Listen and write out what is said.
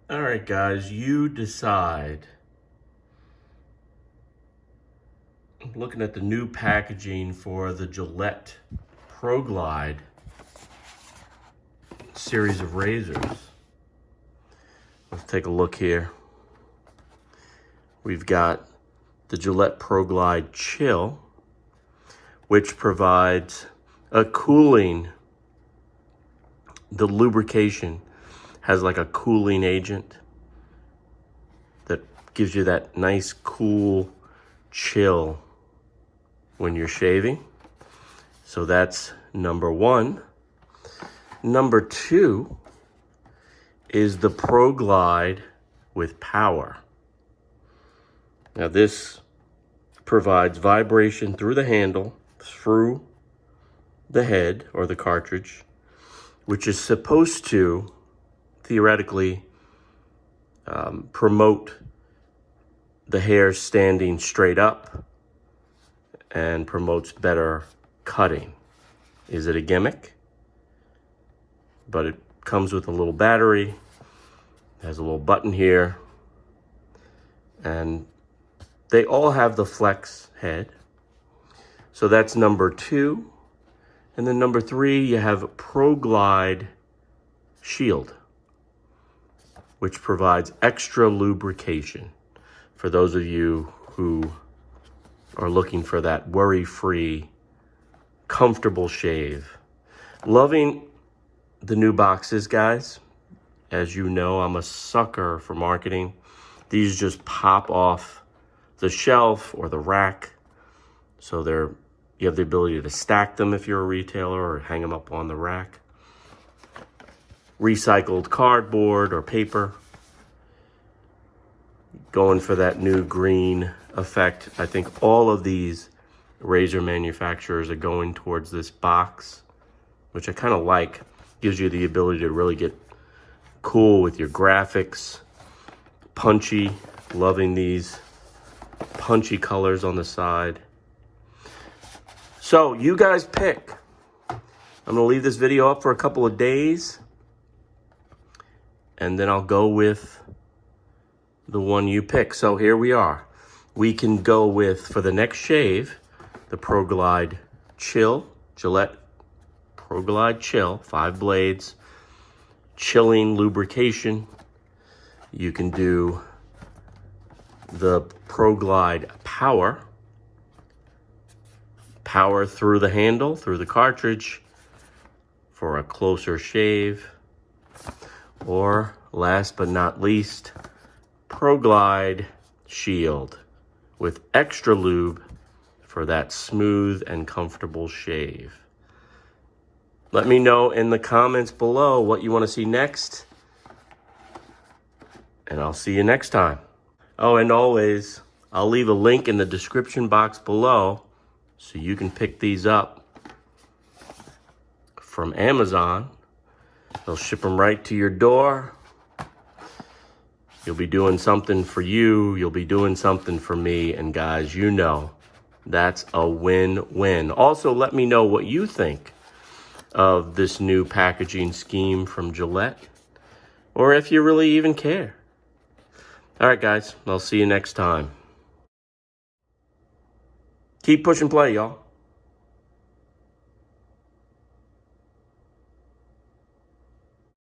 All right, guys, you decide. I'm looking at the new packaging for the Gillette Proglide series of razors. Let's take a look here. We've got the Gillette Proglide Chill, which provides a cooling. The lubrication has like a cooling agent that gives you that nice cool chill when you're shaving. So that's number one. Number two is the Proglide with power. Now this provides vibration through the handle, through the head or the cartridge, which is supposed to theoretically promote the hair standing straight up and promotes better cutting. Is it a gimmick? But it comes with a little battery, has a little button here, and they all have the flex head. So that's number two. And then number three, you have Proglide Shield, which provides extra lubrication for those of you who are looking for that worry-free, comfortable shave. Loving the new boxes, guys. As you know, I'm a sucker for marketing. These just pop off the shelf or the rack. So you have the ability to stack them if you're a retailer or hang them up on the rack. Recycled cardboard or paper. Going for that new green effect. I think all of these razor manufacturers are going towards this box, which I kind of like. Gives you the ability to really get cool with your graphics. Punchy. Loving these punchy colors on the side. So you guys pick. I'm gonna leave this video up for a couple of days, and then I'll go with the one you pick. So here we are. We can go with, for the next shave, the Proglide Chill, Gillette Proglide Chill, 5 blades, chilling lubrication. You can do the Proglide Power, power through the handle, through the cartridge for a closer shave. Or last but not least, Proglide Shield with extra lube for that smooth and comfortable shave. Let me know in the comments below what you want to see next, and I'll see you next time. Oh, and always, I'll leave a link in the description box below so you can pick these up from Amazon. They'll ship them right to your door. You'll be doing something for you. You'll be doing something for me. And guys, you know, that's a win-win. Also, let me know what you think of this new packaging scheme from Gillette, or if you really even care. All right, guys, I'll see you next time. Keep pushing play, y'all.